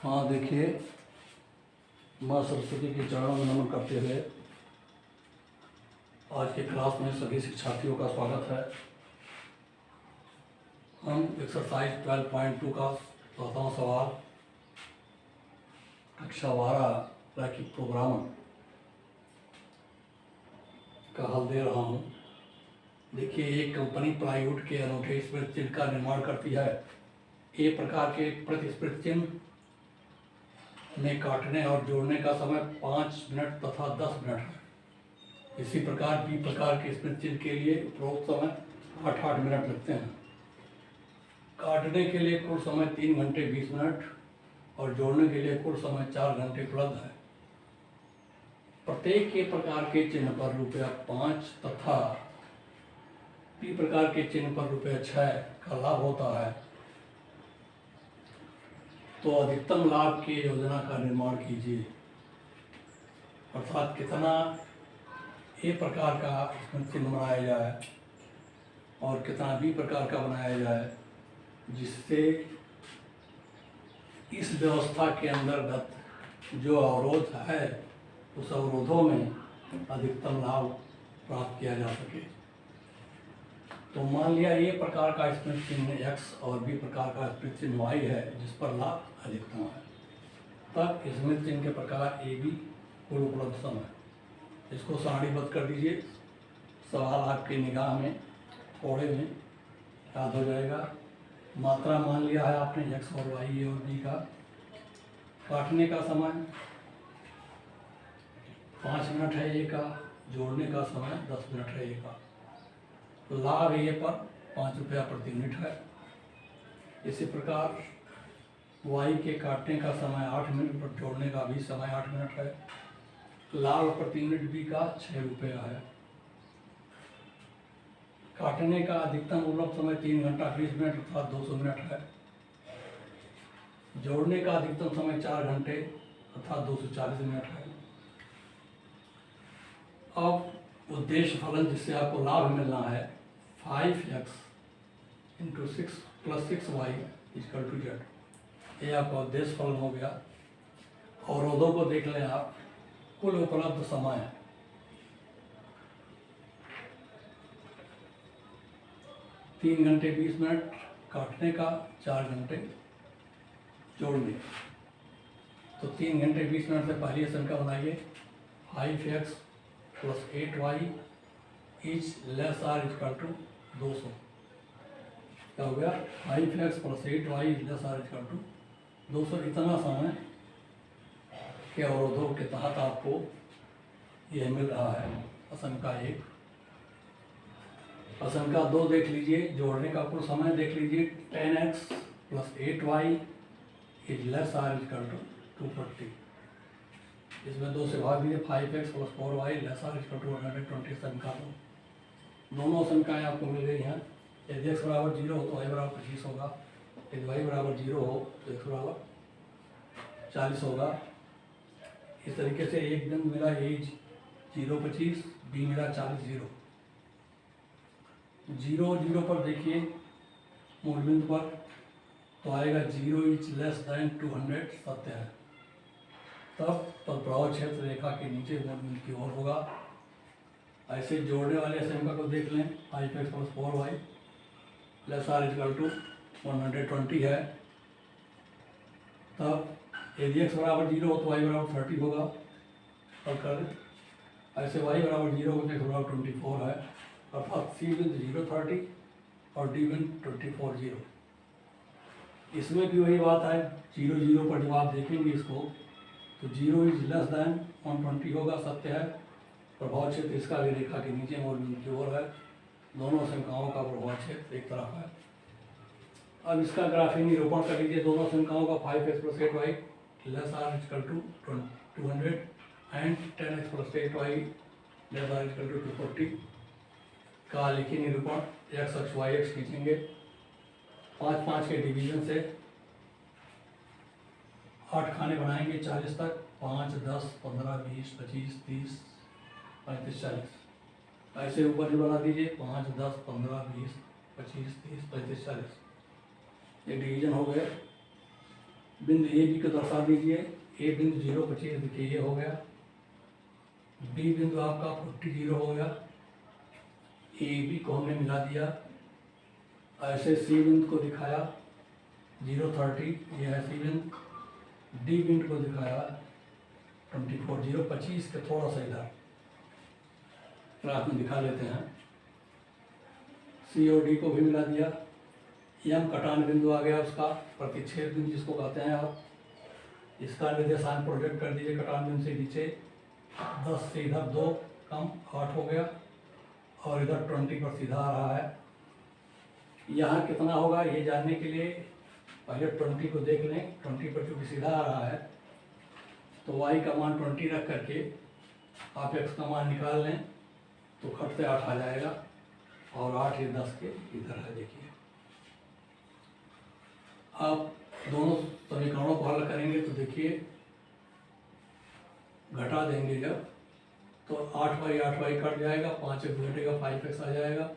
हाँ देखिए, माँ सरस्वती के चरणों में नमन करते हुए आज के क्लास में सभी शिक्षार्थियों का स्वागत है। हम एक्सरसाइज 12.2 का 7वां सवाल कक्षा 12 रैखिक प्रोग्रामर का हल दे रहा हूँ। देखिए, एक कंपनी प्लाईवुड के अनूठे स्मृति चिन्ह का निर्माण करती है। ए प्रकार के प्रतिस्मृति चिन्ह में काटने और जोड़ने का समय 5 मिनट तथा 10 मिनट है। इसी प्रकार बी प्रकार के स्मृति चिन्ह के लिए उपरोक्त समय 8 मिनट लगते हैं। काटने के लिए कुल समय 3 घंटे 20 मिनट और जोड़ने के लिए कुल समय 4 घंटे उपलब्ध है। प्रत्येक के प्रकार के चिन्ह पर ₹5 तथा पी प्रकार के चिन्ह पर ₹6 का लाभ होता है। तो अधिकतम लाभ की योजना का निर्माण कीजिए। अर्थात कितना ए प्रकार का स्मृति चिन्ह बनाया जाए और कितना बी प्रकार का बनाया जाए, जिससे इस व्यवस्था के अंतर्गत जो अवरोध है उस अवरोधों में अधिकतम लाभ प्राप्त किया जा सके। तो मान लिया ए प्रकार का स्मृति चिन्ह एक्स और बी प्रकार का स्मृति चिन्ह वाई है, जिस पर लाभ अधिकतम है। तब स्मृति चिन्ह के प्रकार ए बी कुल उपलब्ध समय, इसको सारणीबद्ध कर दीजिए। सवाल आपकी निगाह में थोड़े में याद हो जाएगा। मात्रा मान लिया है आपने एक्स और वाई ए और बी का। काटने का समय 5 मिनट है ए का, जोड़ने का समय 10 मिनट है ए का। लाभ ए पर 5 रुपया प्रति यूनिट है। इसी प्रकार वाई के काटने का समय 8 मिनट और जोड़ने का भी समय 8 मिनट है। लाभ प्रति यूनिट बी का 6 रुपया है। काटने का अधिकतम उपलब्ध समय 3 घंटा 20 मिनट अर्थात 200 मिनट है। जोड़ने का अधिकतम समय 4 घंटे अर्थात 240 मिनट है। अब उद्देश्य फलन जिससे आपको लाभ मिलना है 5x × 6 + 6y = z। ये आपका उद्देश्य फलन हो गया। अवरोधों को देख लें आप। कुल उपलब्ध समय 3 घंटे 20 मिनट काटने का, 4 घंटे जोड़ने। तो 3 घंटे 20 मिनट से पहली संख्या बनाइए। 5x + 8y = 200। क्या हो गया? 5x + 8y = 200। इतना समय के अवरोधों के तहत आपको यह मिल रहा है। आशंका 1। आशंका 2 देख लीजिए। जोड़ने का कुल समय देख लीजिए। 10x + 8y ≤ 240। इसमें 2 से भाग दीजिए। 5x + 4y ≤ 120। संख्या 2। दोनों संख्याएँ आपको मिल गई हैं। यदि x = 0 हो तो y = 25 होगा। यदि y = 0 हो तो x = 40 होगा। इस तरीके से एक दिन मिला ए 0 25, बी मिला 40 0। 0 0 पर देखिए मूल बिंदु पर, तो आएगा 0 = 200 सत्य है। तब प्रभाव क्षेत्र रेखा के नीचे मूल बिंदु की ओर होगा। ऐसे जोड़ने वाले संख्या को देख लें। 5x + 4y ≤ 120 है। तब यदि x = 0 हो तो y = 30 होगा। और कर ऐसे y = 0 हो तो x = 24 है। अर्थात C बिंदु 0 30 और D बिंदु 24 0। इसमें भी वही बात है। 0 0 पर जब आप देखेंगे इसको तो 0 = 120 होगा, सत्य है। प्रभाव क्षेत्र इसका भी रेखा के नीचे मूल बिंदु की ओर है। दोनों संख्याओं का प्रभाव क्षेत्र एक तरफ है। अब इसका ग्राफिक निरूपण कर लीजिए दोनों संख्याओं का। 5x + 8y ≤ 200 and 10x + 8y ≤ 240 का लिखिए निरूपण। x अक्ष y अक्ष खींचेंगे। 5 5 के डिवीजन से 8 खाने बनाएंगे 40 तक। 5 10 15 20 25 30 35 40। ऐसे ऊपर भी बना दीजिए। 5 10 15 20 25 30 35 40। ये डिवीजन हो गए। बिंदु ए बी को दर्शा दीजिए। ए बिंदु 0.25 देखिए ये हो गया। बी बिंदु आपका 40 हो गया। ए बी को हमने मिला दिया। ऐसे सी बिंदु को दिखाया 0.30, ये है सी बिंदु। डी बिंदु को दिखाया 24, 0.25 के थोड़ा सा इधर ग्राफ में दिखा लेते हैं। सी और डी को भी मिला दिया। एम कटान बिंदु आ गया उसका, प्रतिच्छेद बिंदु जिसको कहते हैं आप। इसका निर्देशांक प्रोजेक्ट कर दीजिए कटान बिंदु से नीचे। 10 से इधर 2 कम 8 हो गया, और इधर 20 पर सीधा आ रहा है। यहाँ कितना होगा ये जानने के लिए पहले 20 को देख लें। 20 पर चूँकि सीधा आ रहा है तो y का मान 20 रख करके आप x का मान निकाल लें तो खट से 8 आ जाएगा, और 8 ये 10 के इधर है। देखिए आप दोनों समीकरणों को हल करेंगे तो देखिए घटा देंगे जब तो 8y कट जाएगा, 5x घटेगा 5x आ जाएगा।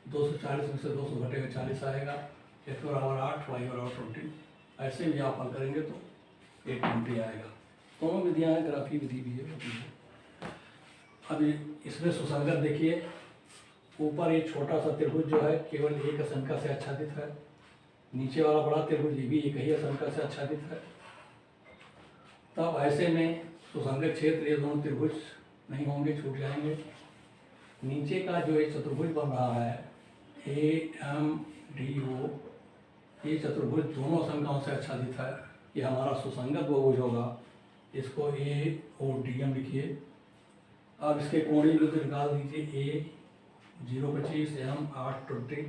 240 में से 200 घटेगा 40 आएगा। x बराबर 8, y बराबर 20। ऐसे भी आप हल करेंगे तो 820 आएगा। दोनों विधियाँ हैं, ग्राफी विधि भी है। अभी इसमें सुसंगत देखिए, ऊपर एक छोटा सा त्रिभुज जो है केवल एक असंख्या से आच्छादित है। नीचे वाला बड़ा त्रिभुज भी एक ही असंख्या से आच्छादित है। तब ऐसे में सुसंगत क्षेत्र ये दोनों त्रिभुज नहीं होंगे, छूट जाएंगे। नीचे का जो एक चतुर्भुज बन रहा है AMDO, ये चतुर्भुज दोनों असंख्याओं से आच्छादित है। ये हमारा सुसंगत बहुभुज होगा। इसको AODM लिखिए। अब इसके कोणीय बिंदु निकाल दीजिए। A 0.25, M 8.20,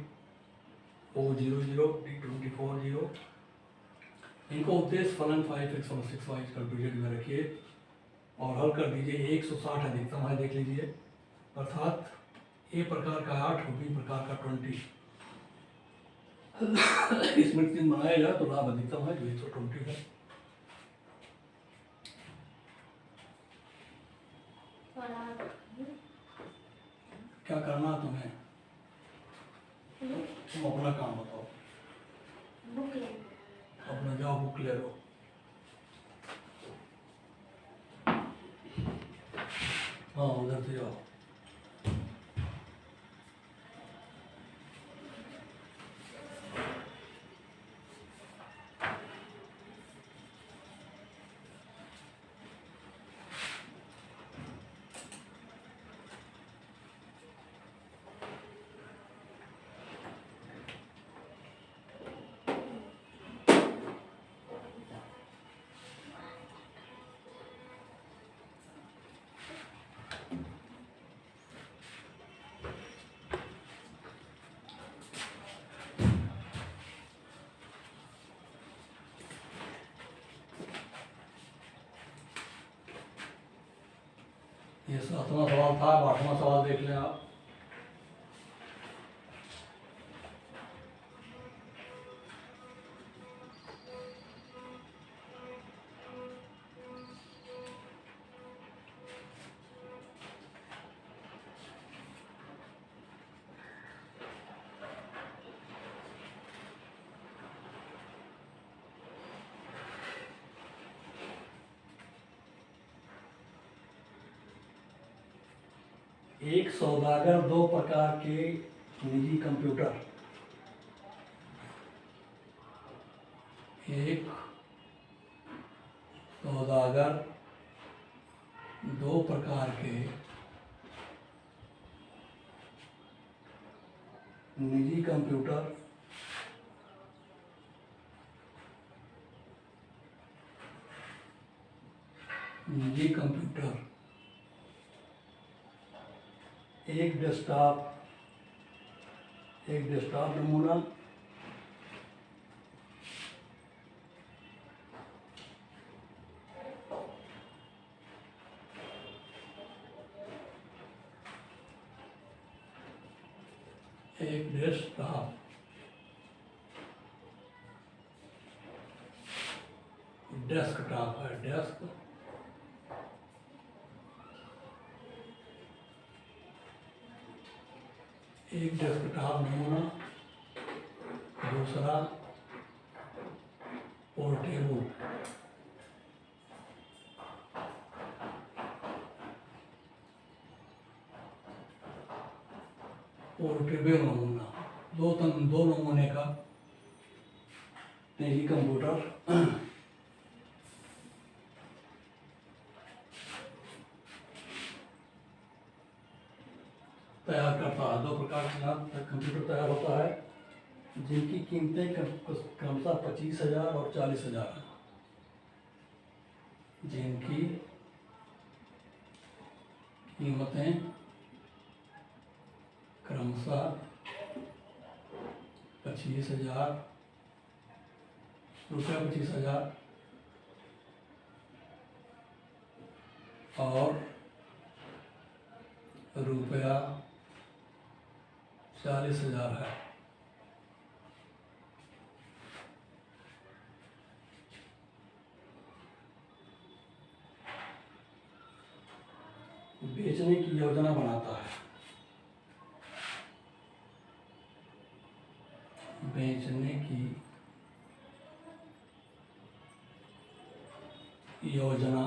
O 0.0, D 24.0। इनको उद्देश्य फलन 5x और 6y का डिवीजन में रखिए और हल कर दीजिए। 160 अधिकतम है, देख लीजिए, अर्थात ए प्रकार का 8 और बी प्रकार का 20। इसमें 3 बनाया जाए तो लाभ अधिकतम है जो 120 है। क्या करना तुम्हें? तुम अपना काम बताओ। अपना जाओ बुक ले लो। हाँ उधर से जाओ। ये 7वां सवाल था। 8वां सवाल देख लें आप। एक सौदागर 2 प्रकार के निजी कंप्यूटर, एक सौदागर 2 प्रकार के निजी कंप्यूटर एक डेस्कटॉप नमूना, एक डेस्कटॉप डेस्कटॉप है, डेस्क एक डेस्कटॉप नमूना, दूसरा पोर्टेबल पोर्टेबल नमूना, दो नमूने का निजी कंप्यूटर तैयार करता है। दो प्रकार का कंप्यूटर तैयार होता है जिनकी कीमतें क्रमशः 25,000 और 40,000 हैं। जिनकी कीमतें क्रमशः 25,000 रुपया, 25,000 और रुपया 40,000 है। बेचने की योजना बनाता है। बेचने की योजना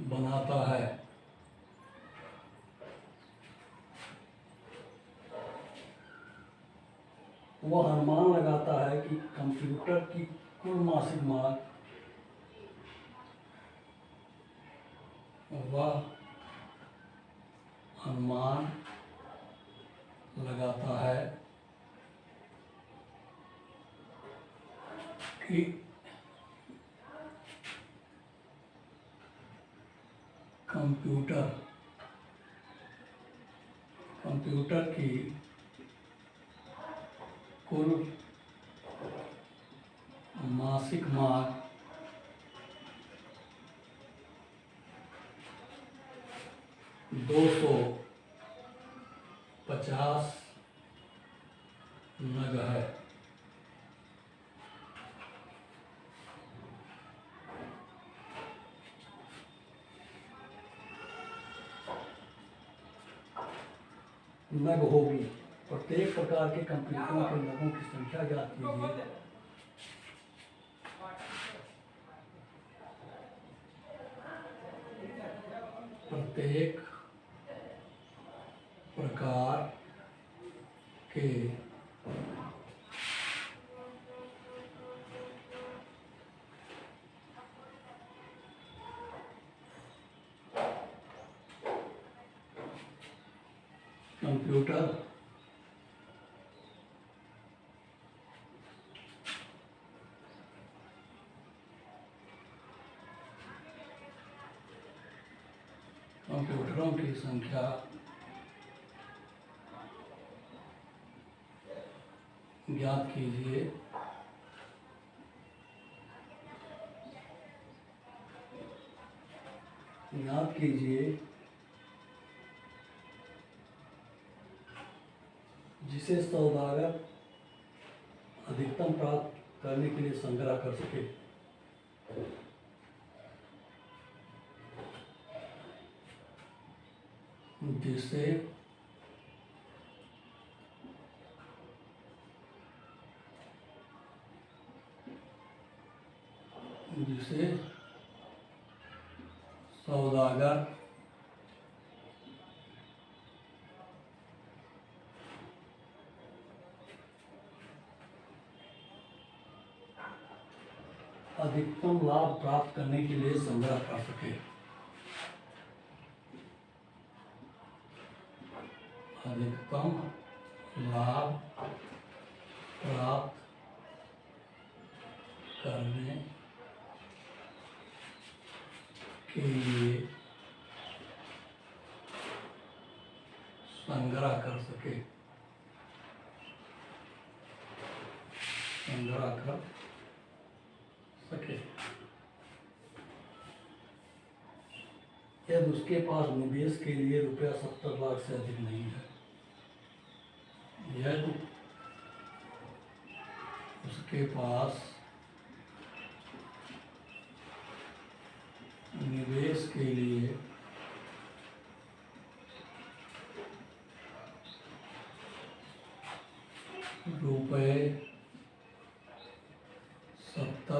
बनाता है। वह अनुमान लगाता है कि कंप्यूटर की कुल मासिक मांग, वह अनुमान लगाता है कि कंप्यूटर की कुल मासिक मांग 250 नग है। नग होगी। प्रत्येक प्रकार के कंप्यूटरों के नगों की संख्या ज्ञात कीजिए। प्रत्येक प्रकार के कंप्यूटर कंप्यूटरों की संख्या ज्ञात कीजिए। ज्ञात कीजिए जिसे सौदागर अधिकतम प्राप्त करने के लिए संग्रह कर सके। जिसे सौदागर अधिकतम लाभ प्राप्त करने के लिए संग्रह कर सके। अधिकतम लाभ प्राप्त करने के लिए संग्रह कर सके। संग्रह कर सके। यदि उसके पास निवेश के लिए रुपया 70 लाख से अधिक नहीं है। यदि उसके पास निवेश के लिए रुपए 70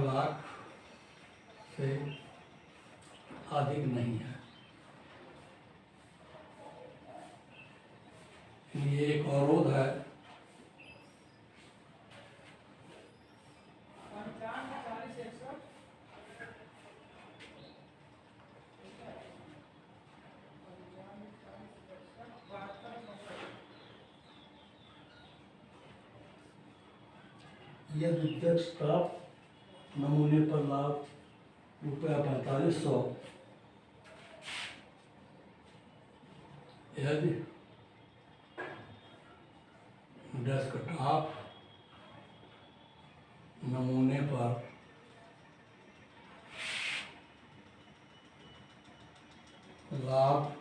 लाख से अधिक नहीं है। ये एक अवरोध है यदि डेस्कटॉप नमूने पर लाभ रुपया 4500 यदि डेस्कटॉप नमूने पर लाभ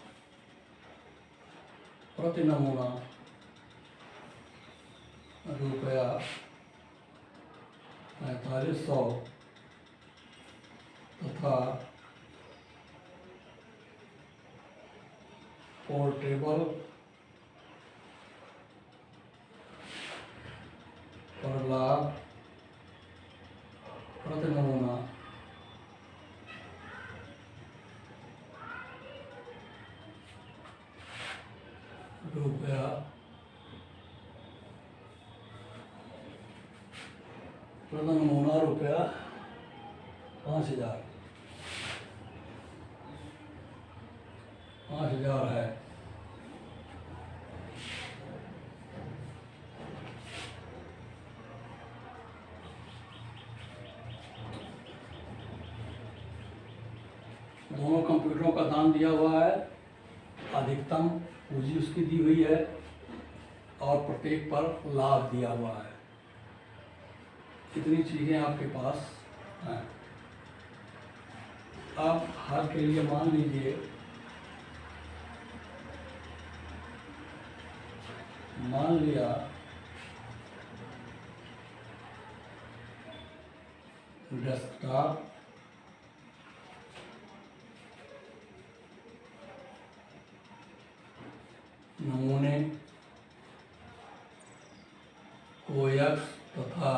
प्रति नमूना रुपया 4500 तथा पोर्टेबल पर लाभ प्रति नमूना रुपया 5000 है। दोनों कंप्यूटरों का दाम दिया हुआ है, अधिकतम पूंजी उसकी दी हुई है और प्रत्येक पर लाभ दिया हुआ है। इतनी चीज़ें आपके पास हैं। आप हाल के लिए मान लीजिए, मान लिया डेस्कटॉप नमूने OX तथा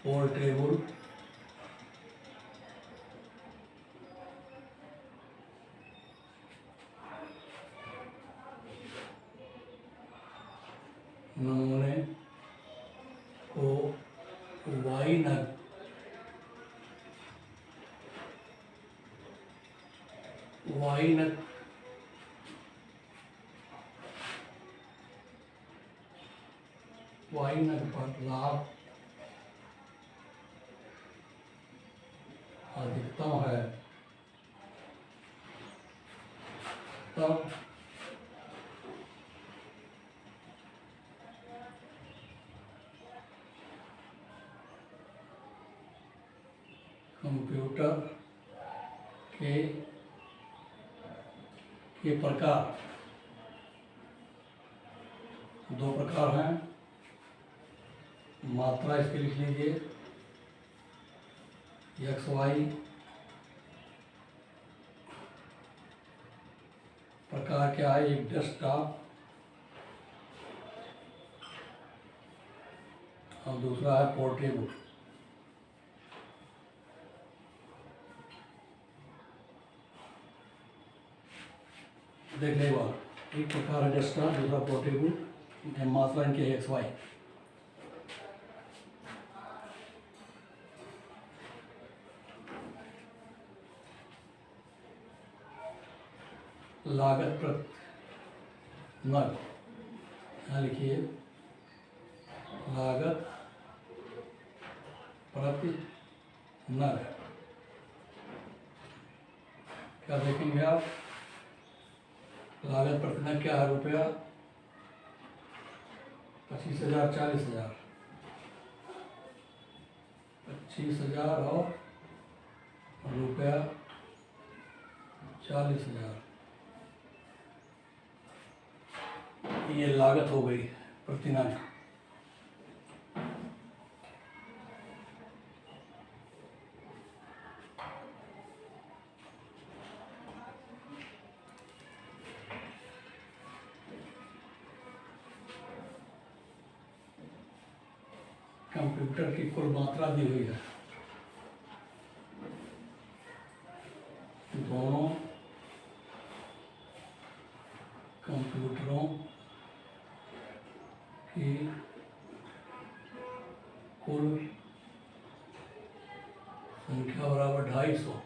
पोर्टेबल नमूने को Y नग पर लाभ अधिकतम है, तब कंप्यूटर के प्रकार, दो प्रकार हैं। मात्रा इसके लिख लीजिए, XY प्रकार क्या है, एक डेस्कटॉप और दूसरा है पोर्टेबल। देखने के बाद एक प्रकार है डेस्कटॉप, दूसरा पोर्टेबल। मात्रा इनके XY। लागत प्रति नग, यहाँ लिखिए लागत प्रति नग। क्या देखेंगे आप, लागत प्रति नग क्या है, रुपया 25,000 40,000, 25,000 और रुपया 40,000। ये लागत हो गई प्रति नग। कंप्यूटर की कुल मात्रा दी हुई है। दोनों कंप्यूटरों की कुल संख्या बराबर 250,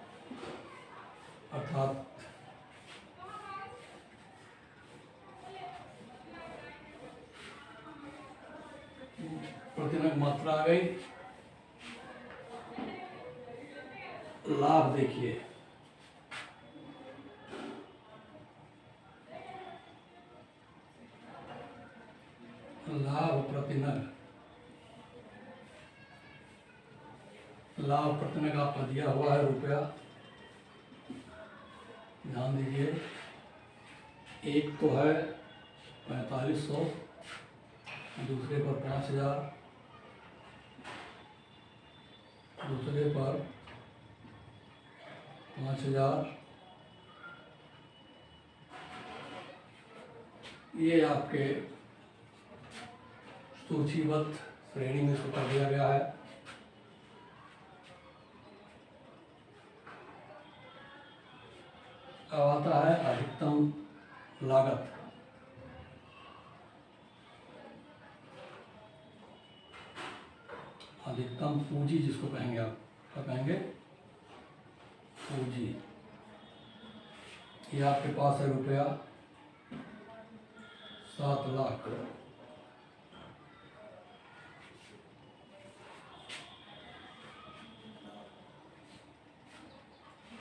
अर्थात प्रतिनग मात्रा आ गई। लाभ देखिए, लाभ प्रतिनग, लाभ प्रतिनग आपका दिया हुआ है रुपया। ध्यान दीजिए, एक तो है 4500, दूसरे पर 5000, दूसरे पर 5000। ये आपके सूचीबद्ध श्रेणी में इसको कर दिया गया है। अब आता है अधिकतम लागत। अधिकतम पूंजी जिसको कहेंगे आप, क्या कहेंगे? पूंजी। ये आपके पास है रुपया 7 लाख।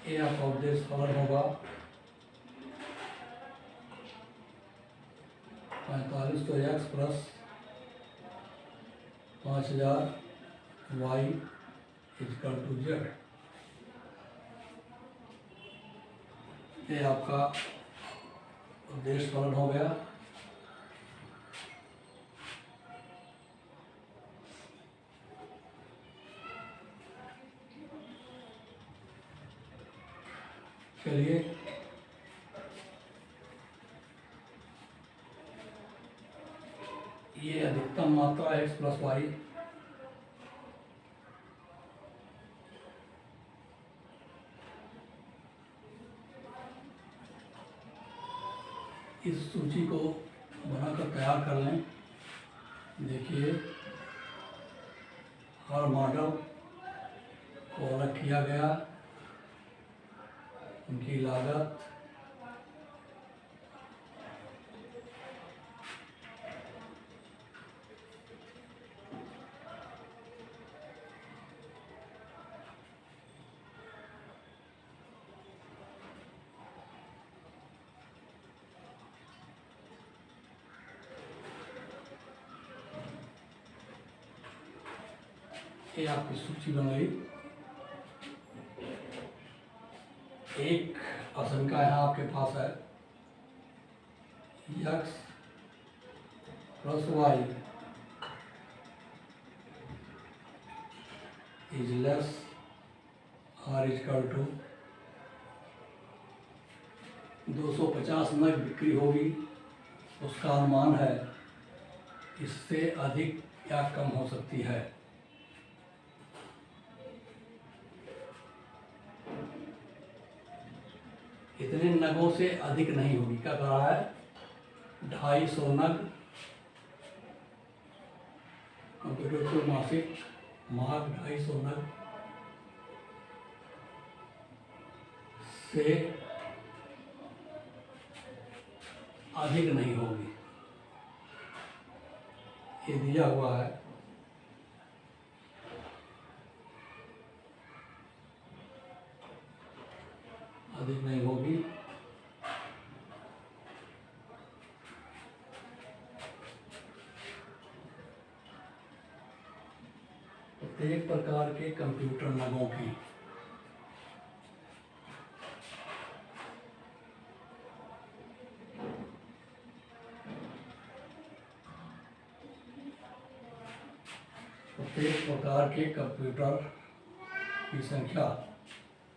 ये आपका उद्देश्य फलन होगा 45 तो x plus 5000 y equal to z. ये आपका उद्देश्य फलन हो गया। चलिए ये अधिकतम मात्रा एक्स प्लस वाई, इस सूची को बनाकर तैयार कर लें। देखिए, हर मॉडल को अलग किया गया, उनकी लागत, ये आपकी सूची बन गई। एक आशंका यहाँ आपके पास है, x plus y is less or equal to 250 नग बिक्री होगी, उसका अनुमान है इससे अधिक या कम हो सकती है। इतने नगों से अधिक नहीं होगी। क्या कह रहा है? 250 नग कंप्यूटर को मासिक मार्क 250 नग से अधिक नहीं होगी, ये दिया हुआ है। अधिक नहीं होगी। प्रत्येक प्रकार के कंप्यूटर नगों की प्रत्येक प्रकार के कंप्यूटर की संख्या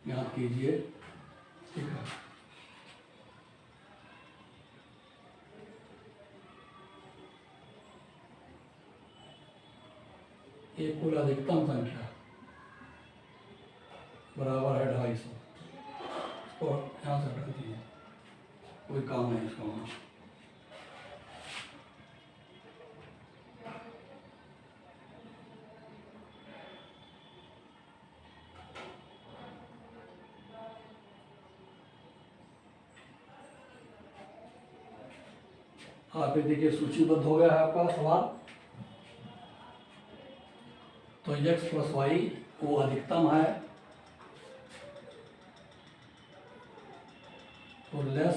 याद कीजिए। ठीक है, ये कुल अधिकतम संख्या बराबर है 250। इसको यहाँ से हटा दीजिए, कोई काम नहीं इसका होना। आप ये देखिए सूचीबद्ध हो गया है आपका सवाल। तो x प्लस वाई वो अधिकतम है, तो लेस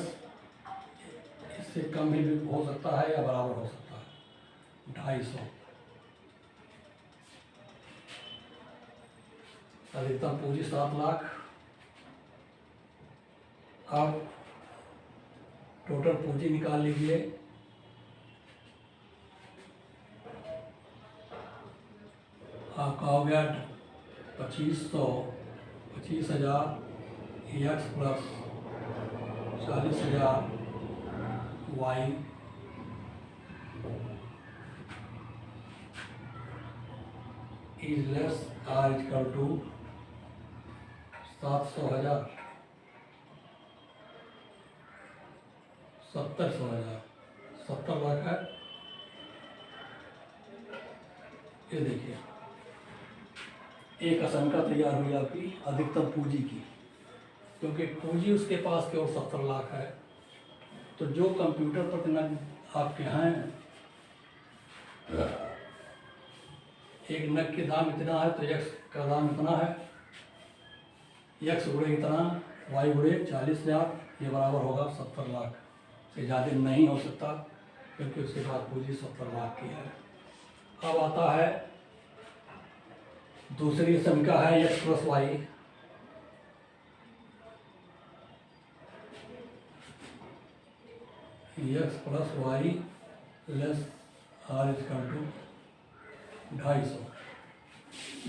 इससे कम भी हो सकता है या बराबर हो सकता है 250। अधिकतम पूंजी 7 लाख। अब टोटल पूंजी निकाल लीजिए। आपका हो गया 25,000 x plus 40,000 y is less or equal to 700,000 70,000 70 lakh है। ये देखिए एक आशंका तैयार हुई आपकी अधिकतम पूंजी की, क्योंकि पूंजी उसके पास केवल 70 लाख है। तो जो कंप्यूटर प्रतिनग आपके हैं, एक नग के दाम इतना है तो एक्स का दाम इतना है, एक्स गुणे इतना वाई गुणे 40,000, ये बराबर होगा 70 लाख। से ज़्यादा नहीं हो सकता क्योंकि उसके बाद पूंजी 70 लाख की है। अब आता है दूसरी समीकरण है x plus y. X plus y less or equal to 250।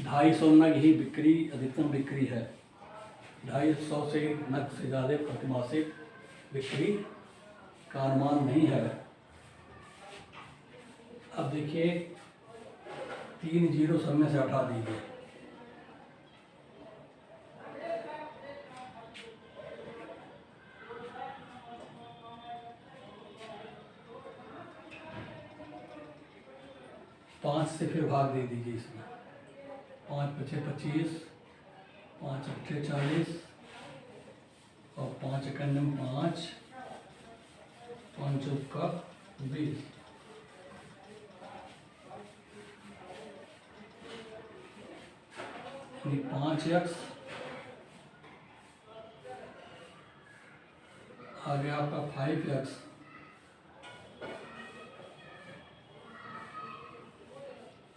250 नग ही बिक्री अधिकतम बिक्री है। 250 से नग से ज़्यादा प्रतिमासिक बिक्री का अनुमान नहीं है। अब देखिए 3 जीरो सब में से हटा दीजिए। पाँच से फिर भाग दे दीजिए इसमें। 5 पचे 25, 5 अट्ठे 40 और 5 इक्यानवे 5, 5 चौका 20। यानी 5x आ गया आपका 5x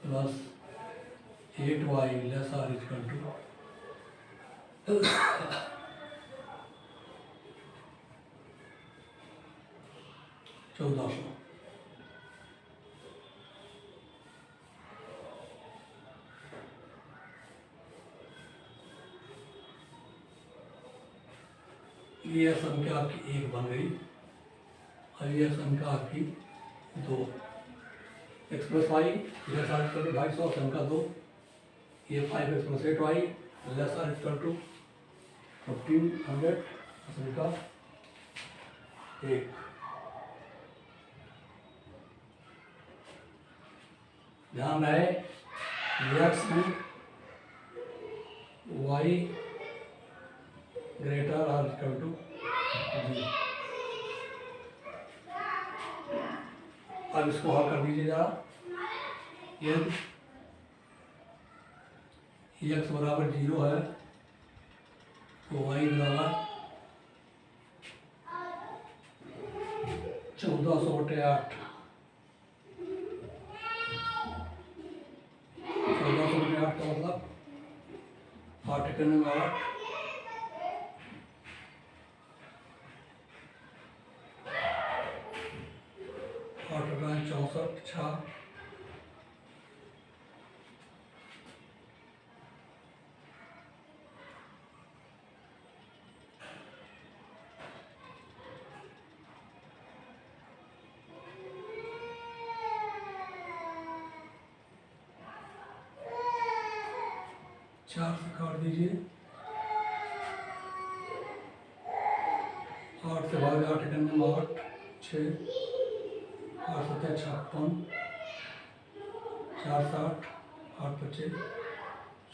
plus 8y less or equal to 1400। ये संख्या आपकी 1 बन गई और यह संख्या आपकी 2। X plus y less or equal to 250, संख्या 2। ये 5x plus 8y less or equal to 1500, संख्या 1। ध्यान रहे एक्स में y greater or equal to 0। अब इसको हल कर दीजिए जरा। यदि एक्स बराबर 0 है तो वाई बराबर 1400/8। 1400/8 का मतलब 8 इक्यानवे में 8, 8 64 6। 4 से काट दीजिए, 8 से भाग 8 करने में 8 6 8 7 56, 4 7 8 25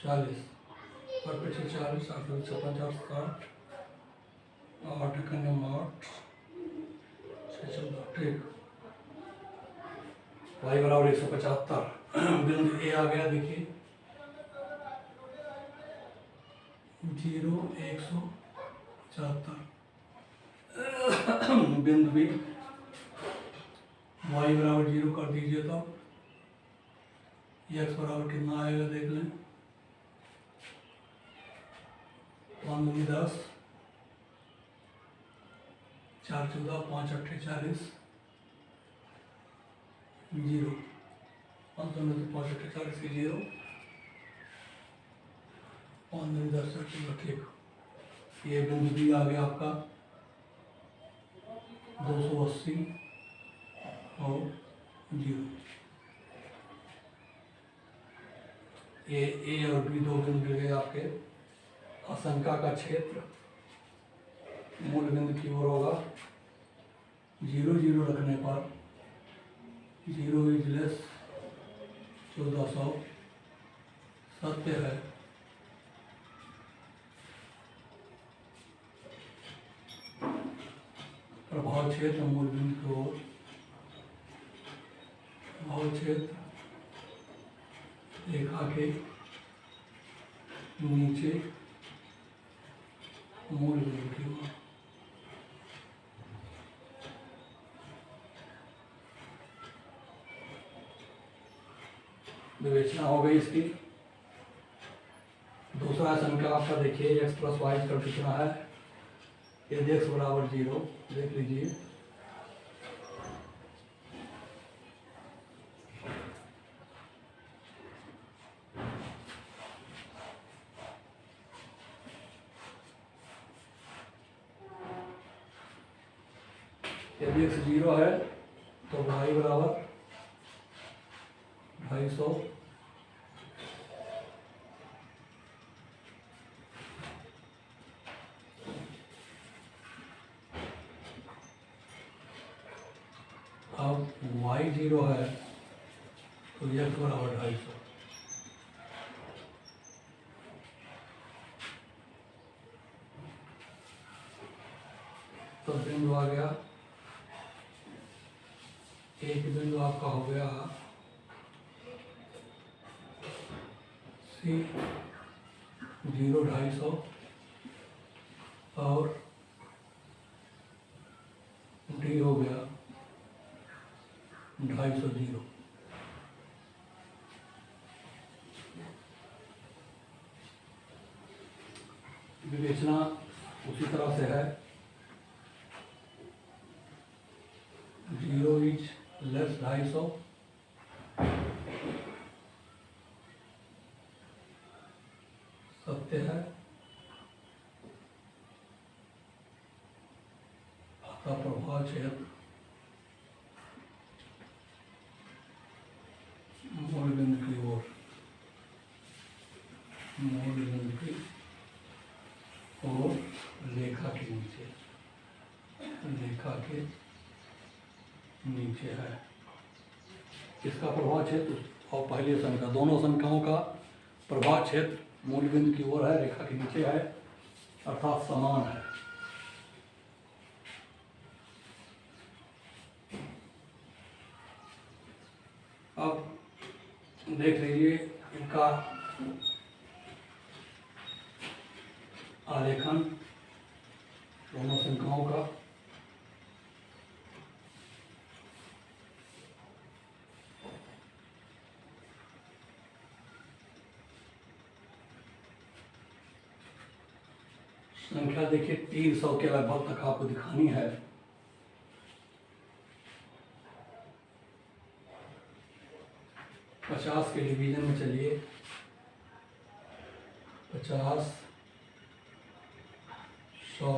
40, 8 25 40, 8 7 56 60, 8 करने में 8 6 14, ठीक। y बराबर 175। बिंदु ए आ गया, देखिए 0 175। बिंदु बी y बराबर 0 कर दीजिए, तो x बराबर कितना आएगा देख लें। 5 दूनी 10, 4 14 5 8 40, 0 5 दूनी 5 8 40 की 0, 5 दूनी 10 ठीक। ये बिंदु बी आ गया आपका 280 और 0। ए और बी दो बिंदु मिल गए आपके। आशंका का क्षेत्र मूल बिंदु की ओर होगा। 0 0 रखने पर 0 इज लेस 1400 सत्य है। प्रभाव क्षेत्र मूल बिंदु की ओर, प्रभाव क्षेत्र रेखा के नीचे मूल बिंदु की ओर। विवेचना हो गई इसकी। दूसरा संख्या आपका देखिए x प्लस वाई का कितना है। यदि x बराबर 0 देख लीजिए, यदि x 0 है तो y बराबर 250, अब y 0 है तो x बराबर 250। तो बिंदु आ गया, एक बिंदु आपका हो गया सी 0 250 और डी हो गया 250 0। विवेचना उसी तरह से है। 0 इज लेस 250, सत्य है। अतः प्रभाव क्षेत्र मूल बिंदु की ओर, मूल बिंदु की ओर रेखा के नीचे, रेखा के नीचे है। इसका प्रभाव क्षेत्र और पहली संख्या, दोनों संख्याओं का प्रभाव क्षेत्र मूल बिंदु की ओर है, रेखा के नीचे है, अर्थात समान है। अब देख लीजिए इनका आलेखन दोनों संख्याओं का। संख्या देखिए 300 के लगभग तक आपको दिखानी है। पचास के डिवीजन में चलिए, 50 100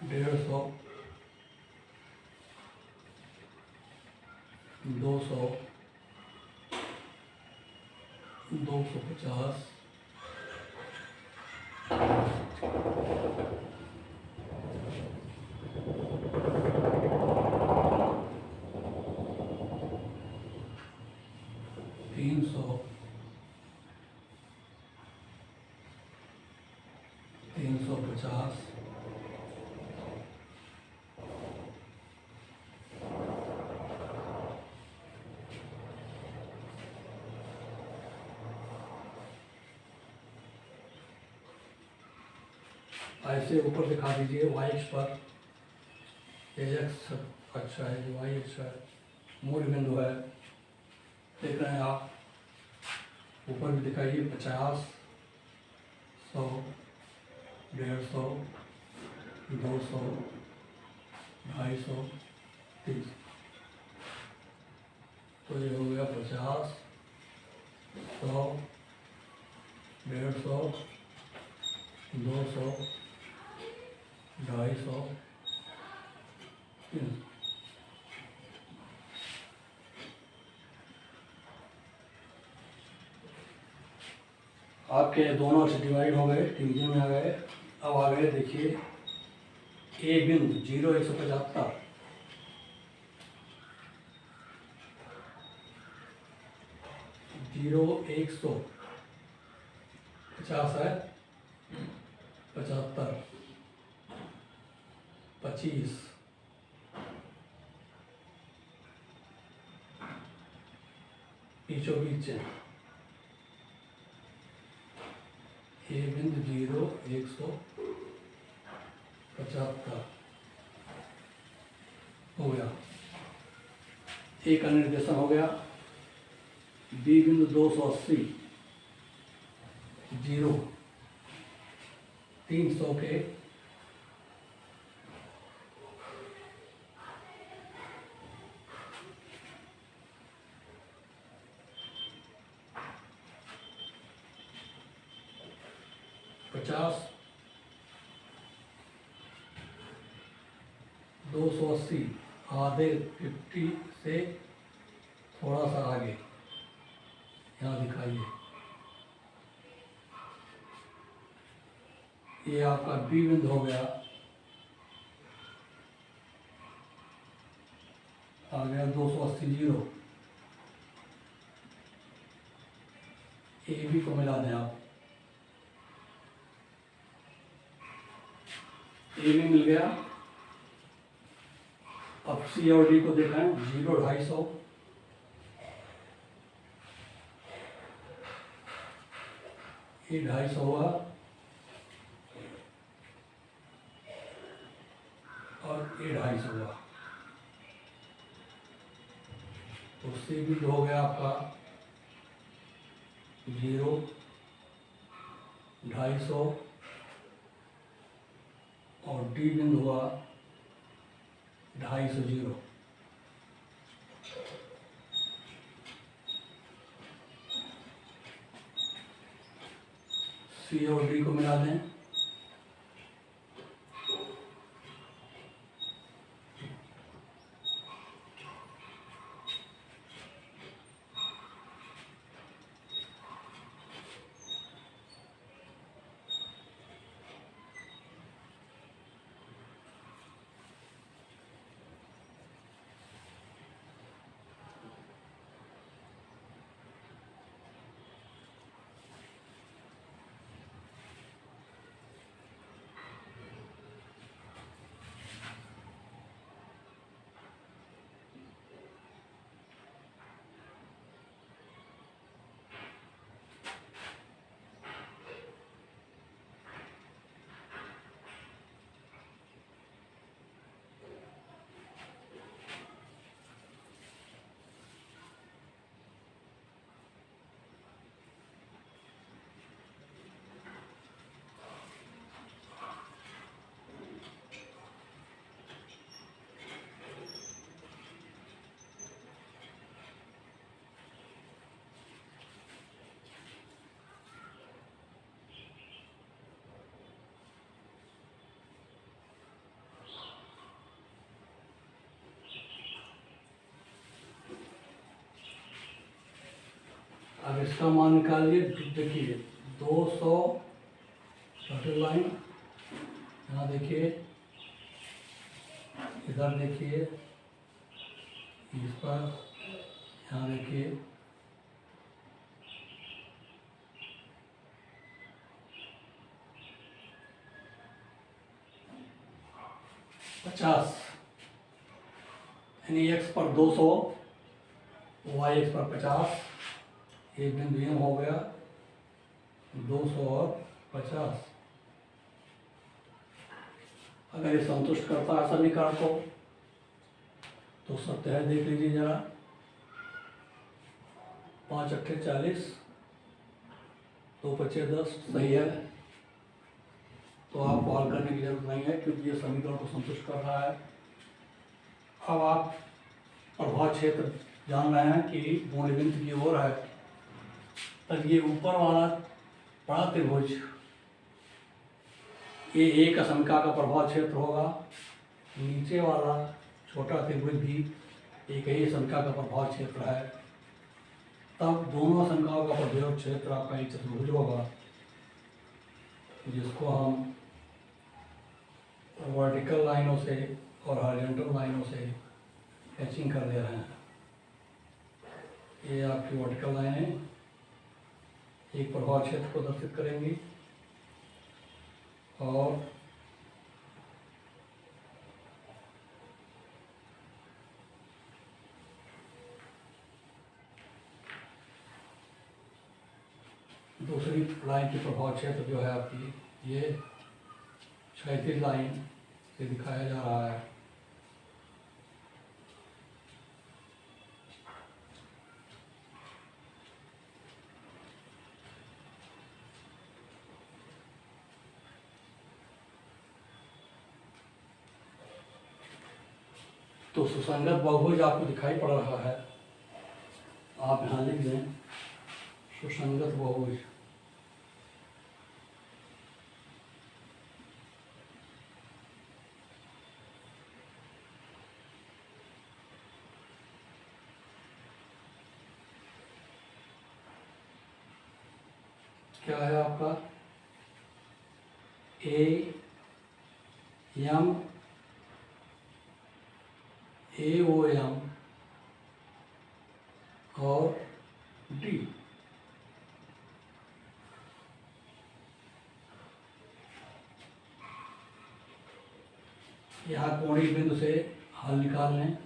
150 200 250, 300, 350, ऐसे ऊपर दिखा दीजिए वाई एक्स पर। ये एक्स अच्छा है, ये वाई अच्छा है, मूल बिंदु है, देख रहे हैं आप। ऊपर भी दिखाइए 50, 100, 150, 200, 250, 30। तो ये हो गया 50, 100, 150, 200, 250, 300। आपके दोनों से डिवाइड हो गए, डिवीजन में आ गए। अब आ गए देखिए ए बिंदु 0, 175, 0, 150 है, 75, 25, 20, ए बिंदु 0, 175 हो गया। ए का निर्देशन हो गया। बी बिंदु 280, 0, 300 के 50, 280 आधे 50 से थोड़ा सा आगे, यहाँ दिखाइए। ये आपका बी बिंदु हो गया, आ गया 280, 0। ए बी को मिला दें आप, ए भी मिल गया। अब सी और डी को देखें, 0, 250, ये 250 हुआ और ये 250 हुआ। तो सी भी हो गया आपका 0, 250 और डी बिंदु हुआ 250, 0। सी और डी को मिला दें, अब इसका मान निकालिए। देखिए 200 डॉटेड लाइन, यहाँ देखिए, इधर देखिए, इस पर, यहाँ देखिए, पचास, यानी x पर 200, y x पर 50, एक बिंदु एम हो गया 200 और 50। अगर ये संतुष्ट करता है समीकरण को तो सत्य है, देख लीजिए जरा। 5 अट्ठे 40, 2 पचे 10, सही है। तो आपको हल करने की जरूरत नहीं है क्योंकि ये समीकरण को संतुष्ट कर रहा है। अब आप प्रभाव क्षेत्र जान रहे हैं कि मूलबिंदु की ओर है, तब ये ऊपर वाला बड़ा त्रिभुज ये एक असंख्या का प्रभाव क्षेत्र होगा, नीचे वाला छोटा त्रिभुज भी एक ही संख्या का प्रभाव क्षेत्र है, तब दोनों संख्याओं का प्रभाव क्षेत्र आपका एक चतुर्भुज होगा, जिसको हम वर्टिकल लाइनों से और हॉरिजॉन्टल लाइनों से हैचिंग कर दे रहे हैं। ये आपकी वर्टिकल लाइनें एक प्रभाव क्षेत्र को दर्शित करेंगी और दूसरी लाइन की प्रभाव क्षेत्र जो है आपकी ये क्षैतिज लाइन से दिखाया जा रहा है। तो सुसंगत बहुभुज आपको दिखाई पड़ रहा है, आप यहाँ लिख दें सुसंगत बहुभुज। क्या है आपका A M A O M और डी। यहाँ कोणीय बिंदु से हल निकाल लें।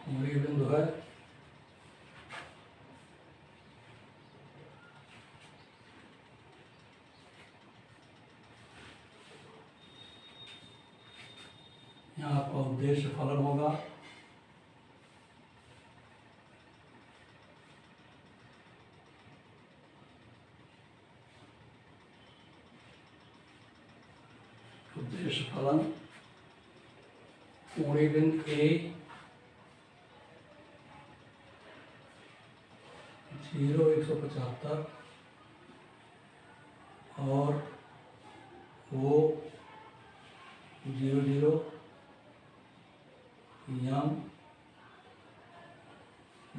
कोणीय बिंदु है यहाँ आपका उद्देश्य फलन होगा उद्देश्य फलन कोणीय बिंदु ए 0 175 और वो 0 0 एम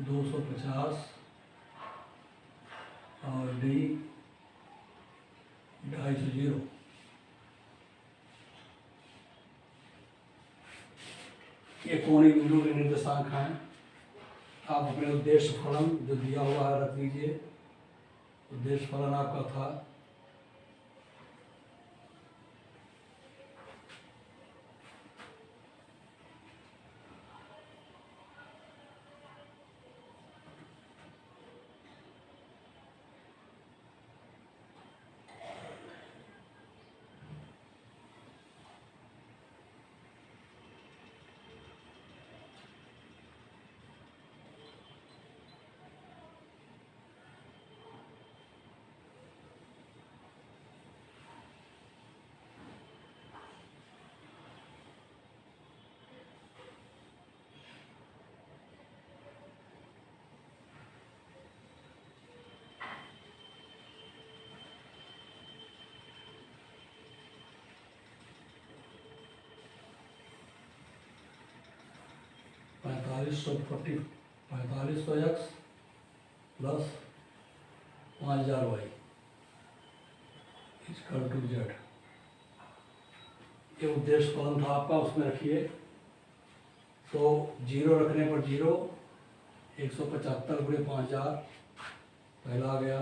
250 और डी 250। ये कोणीय बिंदु के निर्देशांक हैं। आप अपने उद्देश्य फलन जो दिया हुआ है रख लीजिए। उद्देश्य फलन आपका था 4500x plus 5000y equal to z. ये उद्देश्य फलन था आपका, उसमें रखिए। तो जीरो रखने पर जीरो, 175 गुणे 5000 पहला आ गया,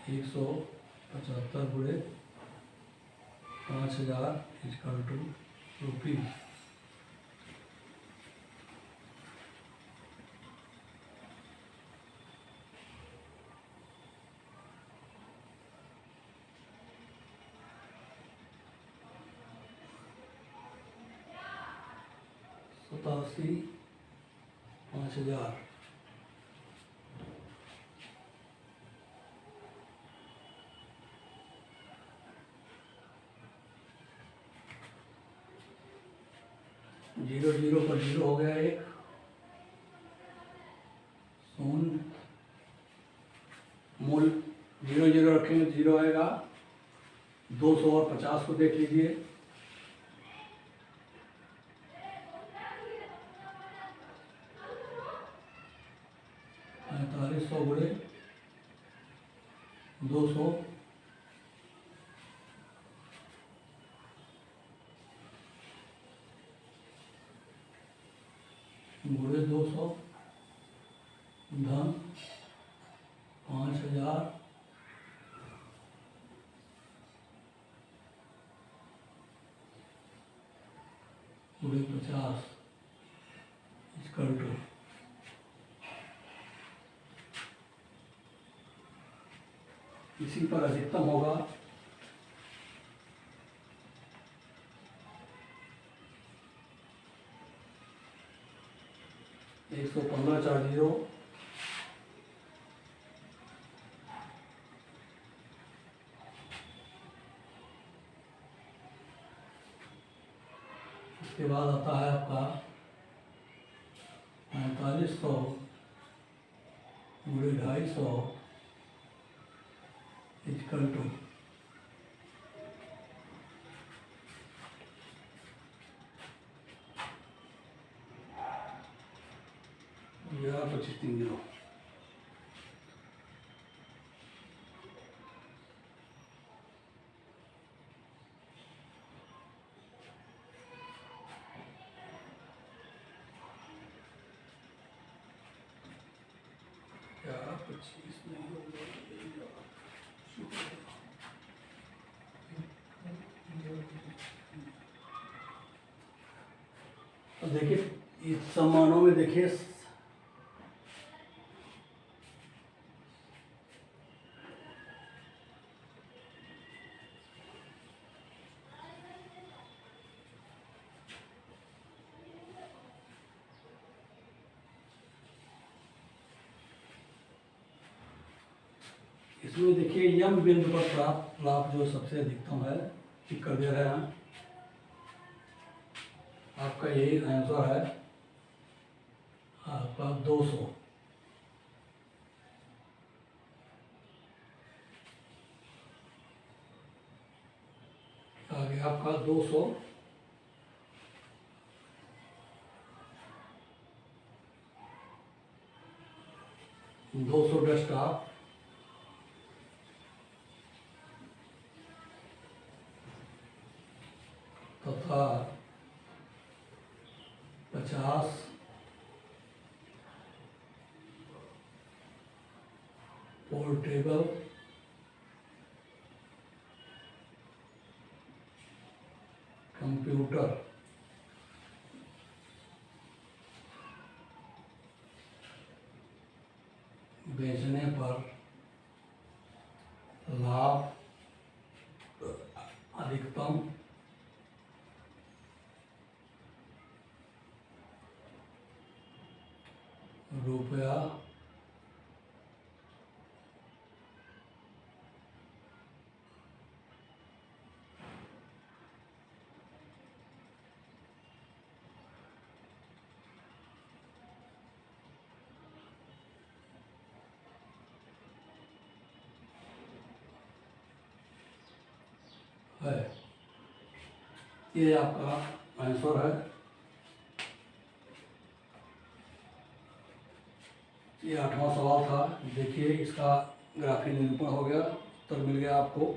175 गुणे 5000 इक्वल टू रुपीज। सतासी 5000 जीरो जीरो पर जीरो हो गया, एक शून्य, मूल जीरो जीरो रखेंगे तो जीरो आएगा। 200 और 50 को देख लीजिए। 4500 गुणे 200 गुणे 200 धन 5000 गुणे 50 इक्वल टू इसी पर अधिकतम होगा 115 चार जीरो, उसके बाद आता है आपका 4500 गुणे 250 इक्वल टू 25 3 जीरो। क्या 25 नहीं होगा? तो देखिए इस समानों में देखिए इसमें देखिए यम बिंदु पर प्राप्त लाभ जो सबसे अधिकतम है, ठीक कर दे रहे हैं। आपका यही आंसर है, आपका 200। आगे आपका 200 डेस्कटॉप तथा 50 पोर्टेबल कंप्यूटर बेचने पर लाभ अधिकतम रुपया 1 है। ये आपका आंसर है। ये 8वां सवाल था। देखिए इसका ग्राफीय निरूपण हो गया, उत्तर मिल गया आपको।